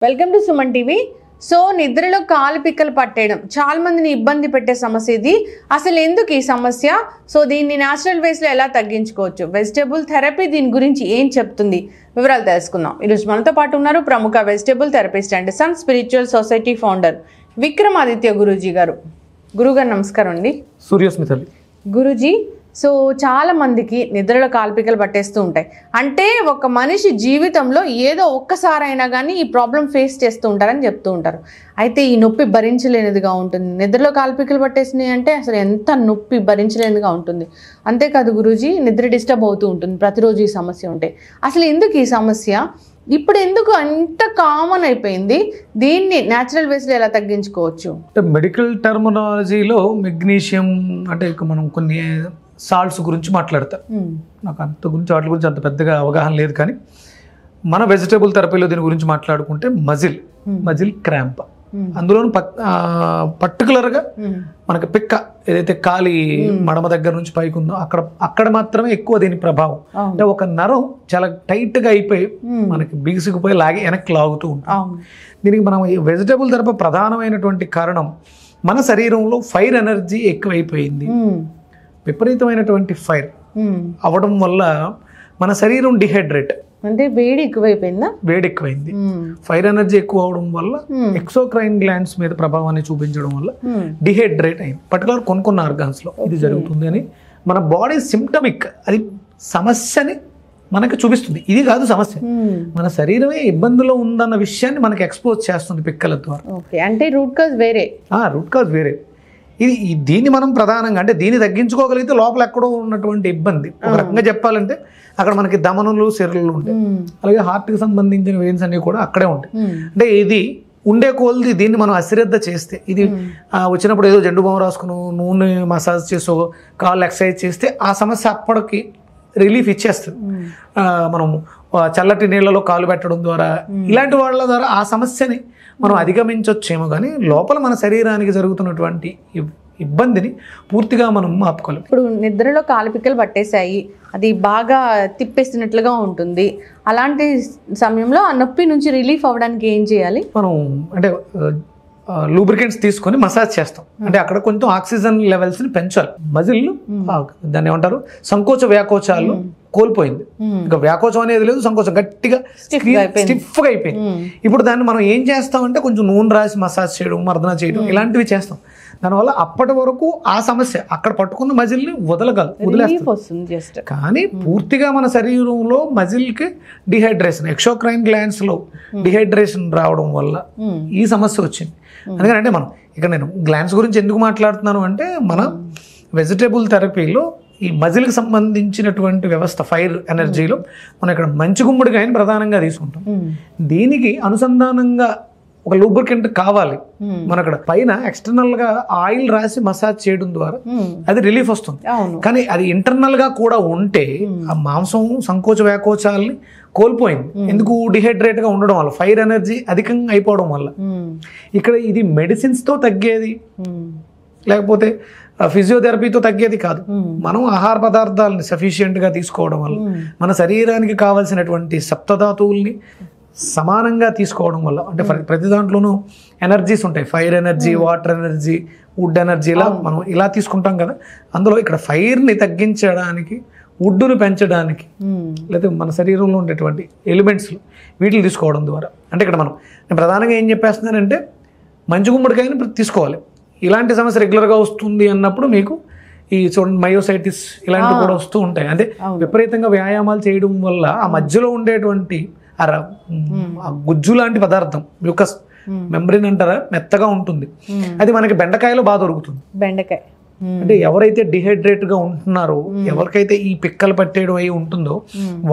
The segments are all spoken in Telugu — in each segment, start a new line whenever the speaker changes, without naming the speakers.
Welcome to Suman TV. So నిద్రలో కాలు పిక్కలు పట్టేయడం చాలా మందిని ఇబ్బంది పెట్టే సమస్య ఇది. అసలు ఎందుకు ఈ సమస్య? సో దీన్ని న్యాచురల్ వేస్లో ఎలా తగ్గించుకోవచ్చు, వెజిటేబుల్ థెరపీ దీని గురించి ఏం చెప్తుంది, వివరాలు తెలుసుకుందాం. ఈరోజు మనతో పాటు ఉన్నారు ప్రముఖ vegetable therapist and sun spiritual society founder Vikramaditya Guruji గారు. గురుగారు నమస్కారం అండి.
సూర్యస్మిత
గురూజీ, సో చాలా మందికి నిద్రలో కాల్పికలు పట్టేస్తూ ఉంటాయి. అంటే ఒక మనిషి జీవితంలో ఏదో ఒక్కసారైనా కానీ ఈ ప్రాబ్లం ఫేస్ చేస్తూ ఉంటారని చెప్తూ ఉంటారు. అయితే ఈ నొప్పి భరించలేనిదిగా ఉంటుంది. నిద్రలో కాల్పికలు పట్టేసినాయి అంటే అసలు ఎంత నొప్పి భరించలేనిదిగా ఉంటుంది. అంతేకాదు గురూజీ, నిద్ర డిస్టర్బ్ అవుతూ ఉంటుంది ప్రతిరోజు ఈ సమస్య ఉంటే. అసలు ఎందుకు ఈ సమస్య, ఇప్పుడు ఎందుకు అంత కామన్ అయిపోయింది? దీన్ని న్యాచురల్ వేస్లో ఎలా తగ్గించుకోవచ్చు?
మెడికల్ టర్మినాలజీలో మెగ్నీషియం అంటే మనం కొన్ని సాల్ట్స్ గురించి మాట్లాడతారు. నాకు అంత గురించి వాటి గురించి అంత పెద్దగా అవగాహన లేదు, కానీ మన వెజిటేబుల్ థెరపీలో దీని గురించి మాట్లాడుకుంటే మజిల్ క్రాంప్, అందులోనూ పర్టికులర్గా మనకి పిక్క ఏదైతే కాలి మడమ దగ్గర నుంచి పైకి ఉందో అక్కడ మాత్రమే ఎక్కువ దీని ప్రభావం. అంటే ఒక నరం చాలా టైట్గా అయిపోయి మనకి బిగుసుకుపోయి వెనక్కి లాగుతూ ఉంటాం. దీనికి మనం వెజిటేబుల్ థెరపీ ప్రధానమైనటువంటి కారణం మన శరీరంలో ఫైర్ ఎనర్జీ ఎక్కువైపోయింది. విపరీతమైనటువంటి ఫైర్ అవ్వడం వల్ల మన శరీరం డిహైడ్రేట్,
అంటే వేడి ఎక్కువైంది.
ఫైర్ ఎనర్జీ ఎక్కువ అవడం వల్ల ఎక్సోక్రైన్ గ్లాండ్స్ మీద ప్రభావాన్ని చూపించడం వల్ల డిహైడ్రేట్ అయింది. పర్టికులర్ కొన్ని ఆర్గాన్స్ లో ఇది జరుగుతుంది అని మన బాడీ సిమ్టమిక్, అది సమస్యని మనకి చూపిస్తుంది. ఇది కాదు సమస్య, మన శరీరమే ఇబ్బందులో ఉందన్న విషయాన్ని మనకి ఎక్స్పోజ్ చేస్తుంది పిక్కల ద్వారా.
అంటే రూట్ కాజ్ వేరే.
దీన్ని మనం ప్రధానంగా అంటే దీన్ని తగ్గించుకోగలిగితే లోపల ఎక్కడో ఉన్నటువంటి ఇబ్బంది, ఒక రకంగా చెప్పాలంటే అక్కడ మనకి దమనులు సిరలు ఉంటాయి, అలాగే హార్ట్కి సంబంధించిన వెయిన్స్ అన్ని కూడా అక్కడే ఉంటాయి. అంటే ఇది ఉండే కోల్ది దీన్ని మనం అశ్రద్ధ చేస్తే, ఇది వచ్చినప్పుడు ఏదో జెండు బామ్ రాసుకుని నూనె మసాజ్ చేసో కాళ్ళు ఎక్సర్సైజ్ చేస్తే ఆ సమస్య అప్పటికి రిలీఫ్ ఇచ్చేస్తుంది. మనం చల్లటి నీళ్ళలో కాలు పెట్టడం ద్వారా ఇలాంటి వాళ్ళ ద్వారా ఆ సమస్యని మనం అధిగమించవచ్చేమో, కానీ లోపల మన శరీరానికి జరుగుతున్నటువంటి ఇబ్బందిని పూర్తిగా మనం ఆపుకోలేం.
ఇప్పుడు నిద్రలో కాలుపిక్కలు పట్టేశాయి, అది బాగా తిప్పేసినట్లుగా ఉంటుంది. అలాంటి సమయంలో ఆ నొప్పి నుంచి రిలీఫ్ అవ్వడానికి ఏం చేయాలి?
మనం అంటే లూబ్రికెంట్స్ తీసుకొని మసాజ్ చేస్తాం. అంటే అక్కడ కొంచెం ఆక్సిజన్ లెవెల్స్ని పెంచాలి. మజిల్ దాన్ని ఏమంటారు, సంకోచ వ్యాకోచాలు కోల్పోయింది. ఇంకా వ్యాకోచం అనేది లేదు, సంకోచం గట్టిగా స్టిఫ్గా అయిపోయింది. ఇప్పుడు దాన్ని మనం ఏం చేస్తామంటే కొంచెం నూనె రాసి మసాజ్ చేయడం, మర్దన చేయడం ఇలాంటివి చేస్తాం. దానివల్ల అప్పటి వరకు ఆ సమస్య అక్కడ పట్టుకున్న మజిల్ని వదిలేస్తుంది. కానీ పూర్తిగా మన శరీరంలో మజిల్కి డిహైడ్రేషన్, ఎక్సోక్రైన్ గ్లాండ్స్లో డిహైడ్రేషన్ రావడం వల్ల ఈ సమస్య వచ్చింది. అందుకని అంటే మనం ఇక్కడ నేను గ్లాండ్స్ గురించి ఎందుకు మాట్లాడుతున్నాను అంటే, మన వెజిటేబుల్ థెరపీలో ఈ మజిల్కి సంబంధించినటువంటి వ్యవస్థ ఫైర్ ఎనర్జీలో మనం ఇక్కడ మంచి గుమ్మడికాయని ప్రధానంగా తీసుకుంటాం. దీనికి అనుసంధానంగా ఒక లూబ్రికెంట్ కావాలి. మన అక్కడ పైన ఎక్స్టర్నల్ గా ఆయిల్ రాసి మసాజ్ చేయడం ద్వారా అది రిలీఫ్ వస్తుంది. కానీ అది ఇంటర్నల్ గా కూడా ఉంటే ఆ మాంసం సంకోచ వ్యాకోచాలని కోల్పోయింది. ఎందుకు? డిహైడ్రేట్ గా ఉండడం వల్ల, ఫైర్ ఎనర్జీ అధికంగా అయిపోవడం వల్ల. ఇక్కడ ఇది మెడిసిన్స్ తో తగ్గేది, లేకపోతే ఫిజియోథెరపీతో తగ్గేది కాదు. మనం ఆహార పదార్థాలని సఫిషియెంట్ గా తీసుకోవడం వల్ల, మన శరీరానికి కావాల్సినటువంటి సప్తధాతువుల్ని సమానంగా తీసుకోవడం వల్ల, అంటే ప్రతి దాంట్లోనూ ఎనర్జీస్ ఉంటాయి. Fire energy, water energy, would energy, ఇలా మనం ఇలా తీసుకుంటాం కదా. అందులో ఇక్కడ ఫైర్ని తగ్గించడానికి, వుడ్డును పెంచడానికి, లేదా మన శరీరంలో ఉండేటువంటి ఎలిమెంట్స్లు వీటిని తీసుకోవడం ద్వారా, అంటే ఇక్కడ నేను ప్రధానంగా ఏం చెప్పేస్తున్నానంటే మంచి గుమ్మడికాయని తీసుకోవాలి. ఇలాంటి సమస్య రెగ్యులర్గా వస్తుంది అన్నప్పుడు మీకు ఈ చూడండి మయోసైటిస్ ఇలాంటివి కూడా వస్తూ ఉంటాయి. అంటే విపరీతంగా వ్యాయామాలు చేయడం వల్ల ఆ మధ్యలో ఉండేటువంటి ఆ గుజ్జు లాంటి పదార్థం, మ్యూకస్ మెంబ్రేన్ అంటారా, మెత్తగా ఉంటుంది. అది మనకి బెండకాయలో బాగా దొరుకుతుంది.
బెండకాయ
అంటే ఎవరైతే డిహైడ్రేట్ గా ఉంటున్నారో, ఎవరికైతే ఈ పిక్కలు పట్టేయడం అయి ఉంటుందో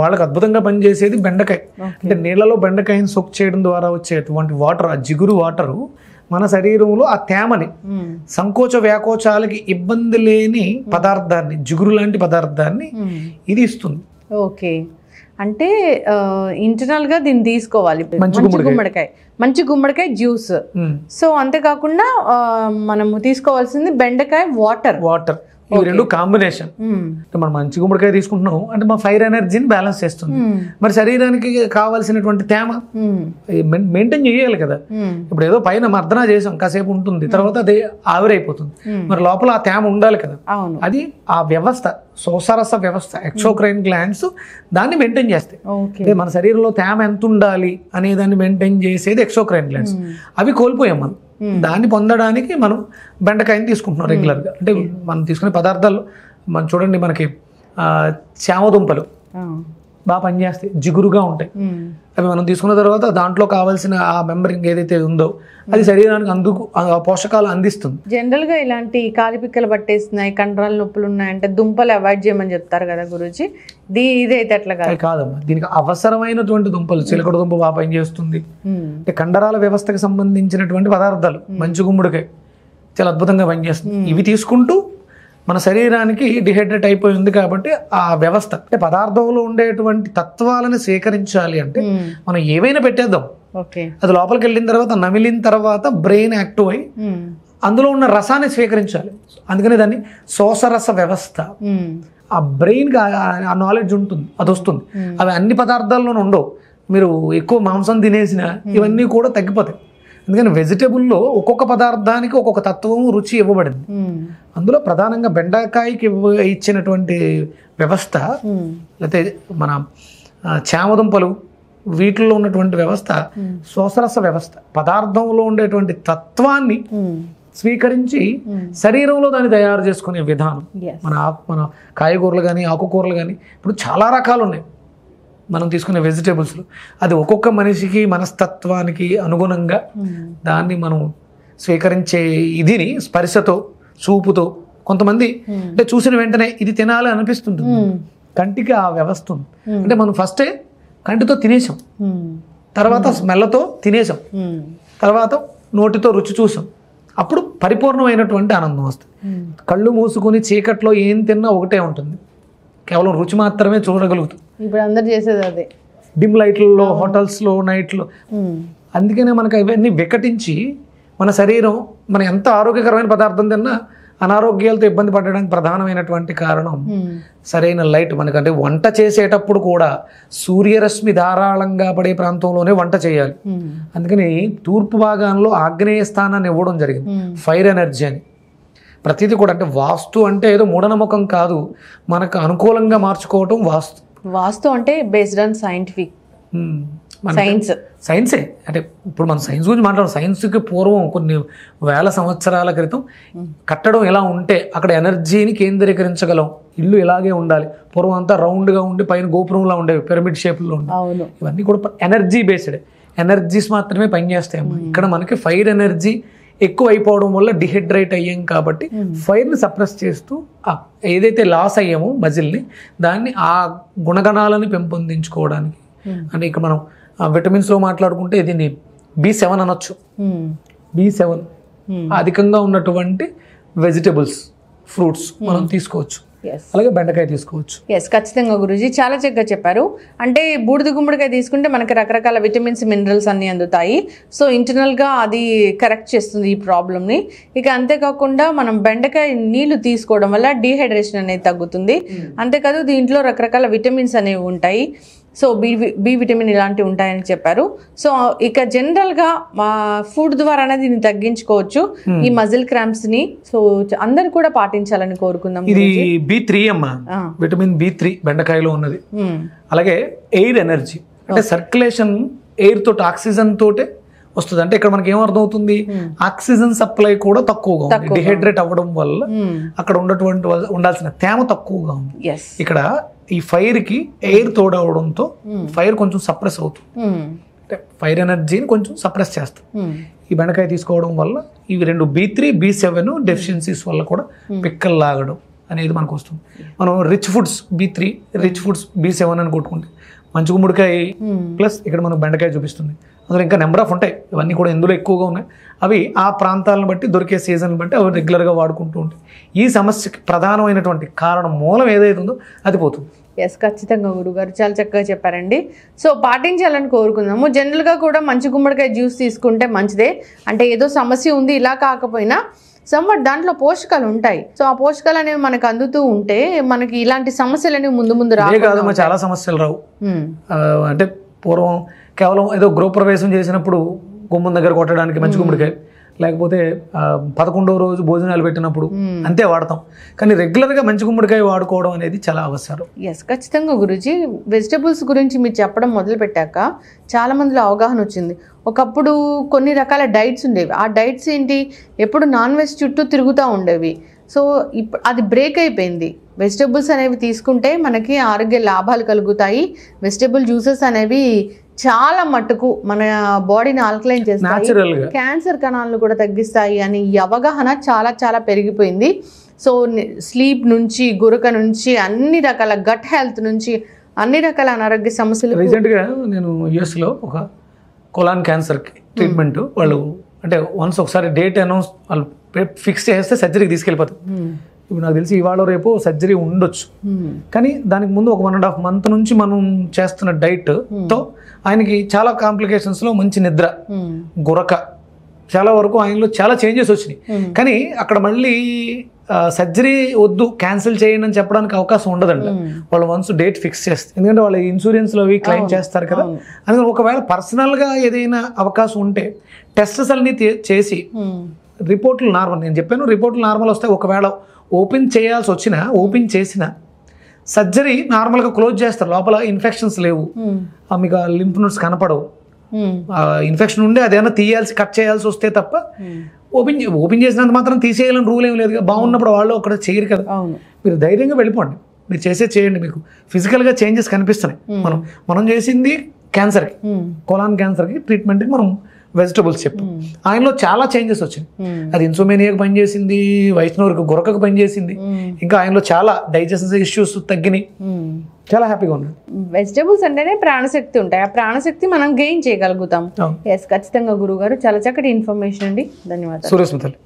వాళ్ళకి అద్భుతంగా పనిచేసేది బెండకాయ. అంటే నీళ్లలో బెండకాయని సోక్ చేయడం ద్వారా వచ్చేటువంటి వాటర్, ఆ జిగురు వాటరు మన శరీరంలో ఆ తేమని, సంకోచ వ్యాకోచాలకి ఇబ్బంది లేని పదార్థాన్ని, జిగురు లాంటి పదార్థాన్ని ఇది ఇస్తుంది.
ఓకే, అంటే ఇంటర్నల్ గా దీన్ని తీసుకోవాలి. మంచి గుమ్మడికాయ జ్యూస్. సో అంతేకాకుండా మనము తీసుకోవాల్సింది బెండకాయ వాటర్.
ఇవి రెండు కాంబినేషన్. అంటే మనం మంచి గుమ్మడికాయ తీసుకుంటున్నాం అంటే మా ఫైర్ ఎనర్జీని బ్యాలెన్స్ చేస్తుంది. మరి శరీరానికి కావాల్సినటువంటి తేమ మెయింటైన్ చేయాలి కదా. ఇప్పుడు ఏదో పైన మర్దన చేసాం కాసేపు ఉంటుంది, తర్వాత అది ఆవిరైపోతుంది. మరి లోపల ఆ తేమ ఉండాలి కదా. అది ఆ వ్యవస్థ, శోషరస వ్యవస్థ, ఎక్సోక్రైన్ గ్లాండ్స్ దాన్ని మెయింటైన్ చేస్తాయి. అంటే మన శరీరంలో తేమ ఎంత ఉండాలి అనే దాన్ని మెయింటైన్ చేసేది ఎక్సోక్రైన్ గ్లాండ్స్. అవి కోల్పోయాం మనం. దాన్ని పొందడానికి మనం బెండకాయని తీసుకుంటున్నాం రెగ్యులర్గా. అంటే మనం తీసుకునే పదార్థాలు మనం చూడండి, మనకి చామదుంపలు బాగా పనిచేస్తాయి, జిగురుగా ఉంటాయి. అవి మనం తీసుకున్న తర్వాత దాంట్లో కావాల్సిన ఆ మెంబరింగ్ ఏదైతే ఉందో అది శరీరానికి అందుకు పోషకాలు అందిస్తుంది.
జనరల్గా ఇలాంటి కాలిపిక్కలు పట్టేస్తున్నాయి, కండరాల నొప్పులు ఉన్నాయంటే దుంపలు అవాయిడ్ చేయమని చెప్తారు కదా గురూజీ. ఇదైతే అట్లా
కాదమ్మా, దీనికి అవసరమైనటువంటి దుంపలు, చిలకడ దుంప బాగా పనిచేస్తుంది. అంటే కండరాల వ్యవస్థకు సంబంధించినటువంటి పదార్థాలు మంచి గుమ్మడికాయ చాలా అద్భుతంగా పనిచేస్తుంది. ఇవి తీసుకుంటూ మన శరీరానికి డిహైడ్రేట్ అయిపోయి ఉంది కాబట్టి ఆ వ్యవస్థ, అంటే పదార్థంలో ఉండేటువంటి తత్వాలను సేకరించాలి అంటే మనం ఏవైనా పెట్టేద్దాం, అది లోపలికి వెళ్ళిన తర్వాత నమిలిన తర్వాత బ్రెయిన్ యాక్టివ్ అయ్యి అందులో ఉన్న రసాన్ని స్వీకరించాలి. అందుకని దాన్ని శోషరస వ్యవస్థ. ఆ బ్రెయిన్కి ఆ నాలెడ్జ్ ఉంటుంది, అది వస్తుంది. అవి అన్ని పదార్థాల్లోనూ ఉండవు. మీరు ఎక్కువ మాంసం తినేసిన ఇవన్నీ కూడా తగ్గిపోతాయి. అందుకని వెజిటేబుల్లో ఒక్కొక్క పదార్థానికి ఒక్కొక్క తత్వం, రుచి ఇవ్వబడింది. అందులో ప్రధానంగా బెండకాయకి ఇచ్చినటువంటి వ్యవస్థ, లేకపోతే మన చామదుంపలు వీటిల్లో ఉన్నటువంటి వ్యవస్థ శోషరస వ్యవస్థ. పదార్థంలో ఉండేటువంటి తత్వాన్ని స్వీకరించి శరీరంలో దాన్ని తయారు చేసుకునే విధానం. మన కాయగూరలు కానీ ఆకుకూరలు కానీ ఇప్పుడు చాలా రకాలు ఉన్నాయి మనం తీసుకునే వెజిటేబుల్స్లో. అది ఒక్కొక్క మనిషికి మనస్తత్వానికి అనుగుణంగా దాన్ని మనం స్వీకరించే ఇదిని స్పర్శతో, చూపుతో, కొంతమంది అంటే చూసిన వెంటనే ఇది తినాలి అనిపిస్తుంటుంది. కంటికి ఆ వ్యవస్థ ఉంది. అంటే మనం ఫస్టే కంటితో తినేసాం, తర్వాత స్మెల్తో తినేసాం, తర్వాత నోటితో రుచి చూసాం. అప్పుడు పరిపూర్ణమైనటువంటి ఆనందం వస్తుంది. కళ్ళు మూసుకొని చీకట్లో ఏం తిన్నా ఒకటే ఉంటుంది, కేవలం రుచి మాత్రమే చూడగలుగుతాం.
ఇప్పుడు అందరు చేసేది అదే,
డిమ్ లైట్లలో, హోటల్స్లో, నైట్లో. అందుకనే మనకు ఇవన్నీ వికటించి మన శరీరం మనం ఎంత ఆరోగ్యకరమైన పదార్థం తిన్నా అనారోగ్యాలతో ఇబ్బంది పడడానికి ప్రధానమైనటువంటి కారణం సరైన లైట్. మనకంటే వంట చేసేటప్పుడు కూడా సూర్యరశ్మి ధారాళంగా పడే ప్రాంతంలోనే వంట చేయాలి. అందుకని తూర్పు భాగంలో ఆగ్నేయ స్థానాన్ని ఇవ్వడం జరిగింది, ఫైర్ ఎనర్జీ అని. ప్రతిదీ కూడా అంటే వాస్తు అంటే ఏదో మూఢనమ్మకం కాదు, మనకు అనుకూలంగా మార్చుకోవటం వాస్తు.
వాస్తు అంటే బేస్డ్ ఆన్ సైంటిఫిక్
సైన్సే. అంటే ఇప్పుడు మనం సైన్స్ గురించి మాట్లాడడం, సైన్స్కి పూర్వం కొన్ని వేల సంవత్సరాల క్రితం కట్టడం ఎలా ఉంటే అక్కడ ఎనర్జీని కేంద్రీకరించగలం, ఇల్లు ఇలాగే ఉండాలి. పూర్వం అంతా రౌండ్గా ఉండి పైన గోపురంలా ఉండేవి, పిరమిడ్ షేప్లో ఉండేవి. ఇవన్నీ కూడా ఎనర్జీ బేస్డ్, ఎనర్జీస్ మాత్రమే పనిచేస్తాయమ్మా. ఇక్కడ మనకి ఫైర్ ఎనర్జీ ఎక్కువ అయిపోవడం వల్ల డిహైడ్రేట్ అయ్యాం కాబట్టి ఫైర్ని సప్రెస్ చేస్తూ ఏదైతే లాస్ అయ్యామో మజిల్ని, దాన్ని ఆ గుణగణాలను పెంపొందించుకోవడానికి. అంటే ఇక్కడ మనం విటమిన్స్లో మాట్లాడుకుంటే దీన్ని B7 అనొచ్చు. B7 అధికంగా ఉన్నటువంటి వెజిటబుల్స్, ఫ్రూట్స్ మనం తీసుకోవచ్చు. అలాగే బెండకాయ తీసుకోవచ్చు.
ఖచ్చితంగా గురూజీ చాలా చక్కగా చెప్పారు. అంటే బూడిద గుమ్మడికాయ తీసుకుంటే మనకి రకరకాల విటమిన్స్, మినరల్స్ అన్నీ అందుతాయి. సో ఇంటర్నల్గా అది కరెక్ట్ చేస్తుంది ఈ ప్రాబ్లమ్ని. ఇక అంతేకాకుండా మనం బెండకాయ నీళ్లు తీసుకోవడం వల్ల డీహైడ్రేషన్ అనేది తగ్గుతుంది. అంతేకాదు దీంట్లో రకరకాల విటమిన్స్ అనేవి ఉంటాయి. సో బి విటమిన్ ఇలాంటివి ఉంటాయని చెప్పారు. సో ఇక జనరల్గా మా ఫుడ్ ద్వారానే దీన్ని తగ్గించుకోవచ్చు ఈ మజిల్ క్రాంప్స్ ని. సో అందరు కూడా పాటించాలని కోరుకుందాం.
ఇది B3 అమ్మా, విటమిన్ B3 బెండకాయలో ఉన్నది. అలాగే ఎయిర్ ఎనర్జీ, అంటే సర్క్యులేషన్ ఎయిర్ తోటి, ఆక్సిజన్ తోటే వస్తుంది. అంటే ఇక్కడ మనకి ఏమర్థం అవుతుంది, ఆక్సిజన్ సప్లై కూడా తక్కువగా ఉంది. డిహైడ్రేట్ అవ్వడం వల్ల అక్కడ ఉన్నటువంటి ఉండాల్సిన తేమ తక్కువగా ఉంది. ఇక్కడ ఈ ఫైర్ కి ఎయిర్ తోడవడంతో ఫైర్ కొంచెం సప్రెస్ అవుతుంది. అంటే ఫైర్ ఎనర్జీని కొంచెం సప్రెస్ చేస్తుంది ఈ బెండకాయ తీసుకోవడం వల్ల. ఇవి రెండు B3, B7 డెఫిషియన్సీస్ వల్ల కూడా పిక్కలు లాగడం అనేది మనకు వస్తుంది. మనం rich foods B3, rich foods B7 అని కొట్టుకుంటే మంచి గుమ్మడికాయ ప్లస్ ఇక్కడ మనం బెండకాయ చూపిస్తుంది. అందులో ఇంకా నెంబర్ ఆఫ్ ఉంటాయి, ఇవన్నీ కూడా ఇందులో ఎక్కువగా ఉన్నాయి. అవి ఆ ప్రాంతాలను బట్టి, దొరికే సీజన్ బట్టి అవి రెగ్యులర్గా వాడుకుంటూ ఉంటాయి. ఈ సమస్యకి ప్రధానమైనటువంటి కారణం, మూలం ఏదైతే ఉందో అది పోతుంది.
ఖచ్చితంగా గురుగారు చాలా చక్కగా చెప్పారండి. సో పాటించాలని కోరుకుందాము. జనరల్గా కూడా మంచి గుమ్మడికాయ జ్యూస్ తీసుకుంటే మంచిదే. అంటే ఏదో సమస్య ఉంది ఇలా కాకపోయినా సమ్వాట్ దాంట్లో పోషకాలు ఉంటాయి. సో ఆ పోషకాలు అనేవి మనకు అందుతూ ఉంటే మనకి ఇలాంటి సమస్యలు అనేవి ముందు ముందు
అదే కాదు, చాలా సమస్యలు రావు. అంటే పూర్వం కేవలం ఏదో గృహప్రవేశం చేసినప్పుడు గుమ్మం దగ్గర కొట్టడానికి మంచి గుమ్మడికాయ, లేకపోతే 11వ రోజు భోజనాలు పెట్టినప్పుడు అంతే వాడతాం. కానీ రెగ్యులర్గా మంచి గుమ్మడికాయ వాడుకోవడం అనేది చాలా అవసరం.
ఎస్, ఖచ్చితంగా గురూజీ. వెజిటబుల్స్ గురించి మీరు చెప్పడం మొదలు పెట్టాక చాలా మందిలో అవగాహన వచ్చింది. ఒకప్పుడు కొన్ని రకాల డైట్స్ ఉండేవి. ఆ డైట్స్ ఏంటి, ఎప్పుడు నాన్ వెజ్ చుట్టూ తిరుగుతూ ఉండేవి. సో ఇప్పుడు అది బ్రేక్ అయిపోయింది. వెజిటబుల్స్ అనేవి తీసుకుంటే మనకి ఆరోగ్య లాభాలు కలుగుతాయి. వెజిటబుల్ జ్యూసెస్ అనేవి చాలా మట్టుకు మన బాడీని ఆల్కలైన్ చేస్తాయి, క్యాన్సర్ కణాలను కూడా తగ్గిస్తాయి అని ఈ అవగాహన చాలా చాలా పెరిగిపోయింది. సో స్లీప్ నుంచి, గురక నుంచి, అన్ని రకాల గట్ హెల్త్ నుంచి, అన్ని రకాల అనారోగ్య సమస్యలు.
రీసెంట్గా నేను యుఎస్లో ఒక కొలాన్ క్యాన్సర్కి ట్రీట్మెంట్ వాళ్ళు అంటే వన్స్ ఒకసారి డేట్ అనౌన్స్ వాళ్ళు ఫిక్స్ చేస్తే సర్జరీకి తీసుకెళ్ళిపోతారు. ఇప్పుడు నాకు తెలిసి ఇవాళ రేపు సర్జరీ ఉండొచ్చు, కానీ దానికి ముందు ఒక 1.5 month నుంచి మనం చేస్తున్న డైట్తో ఆయనకి చాలా కాంప్లికేషన్స్లో మంచి నిద్ర, గురక, చాలా వరకు ఆయనలో చాలా చేంజెస్ వచ్చినాయి. కానీ అక్కడ మళ్ళీ సర్జరీ వద్దు, క్యాన్సిల్ చేయండి అని చెప్పడానికి అవకాశం ఉండదండి. వాళ్ళు వన్స్ డేట్ ఫిక్స్ చేస్తారు, ఎందుకంటే వాళ్ళ ఇన్సూరెన్స్లో అవి క్లెయిమ్ చేస్తారు కదా. అందుకని ఒకవేళ పర్సనల్గా ఏదైనా అవకాశం ఉంటే టెస్ట్స్ అన్ని చేసి రిపోర్ట్లు నార్మల్, నేను చెప్పాను రిపోర్ట్లు నార్మల్ వస్తాయి. ఒకవేళ ఓపెన్ చేయాల్సి వచ్చినా, ఓపెన్ చేసిన సర్జరీ నార్మల్గా క్లోజ్ చేస్తారు, లోపల ఇన్ఫెక్షన్స్ లేవు, మీకు లింఫ్ నోడ్స్ కనపడవు. ఇన్ఫెక్షన్ ఉండే అదేమన్నా కట్ చేయాల్సి వస్తే తప్ప ఓపెన్ చేసినంత మాత్రం తీసేయాలని రూల్ ఏం లేదు. బాగున్నప్పుడు వాళ్ళు అక్కడ చేయరు కదా. మీరు ధైర్యంగా వెళ్ళిపోండి, మీరు చేయండి. మీకు ఫిజికల్గా చేంజెస్ కనిపిస్తున్నాయి. మనం చేసింది క్యాన్సర్కి, కొలాన్ క్యాన్సర్కి ట్రీట్మెంట్కి మనం వెజిటబుల్స్ చెప్పు. ఆయనలో చాలా చేంజెస్ వచ్చింది. అది ఇన్సోమేనియాకి పనిచేసింది, వైష్ణవుడికి గురకకు పనిచేసింది, ఇంకా ఆయనలో చాలా డైజెషన్ ఇష్యూస్ తగ్గినాయి. చాలా హ్యాపీగా ఉన్నాడు.
వెజిటబుల్స్ అంటేనే ప్రాణశక్తి ఉంటాయి, ఆ ప్రాణశక్తి మనం గెయిన్ చేయగలుగుతాం. ఎస్, ఖచ్చితంగా గురువు గారు, చాలా చక్కటి ఇన్ఫర్మేషన్ అండి. ధన్యవాదాలు.
సూర్యస్మితలు.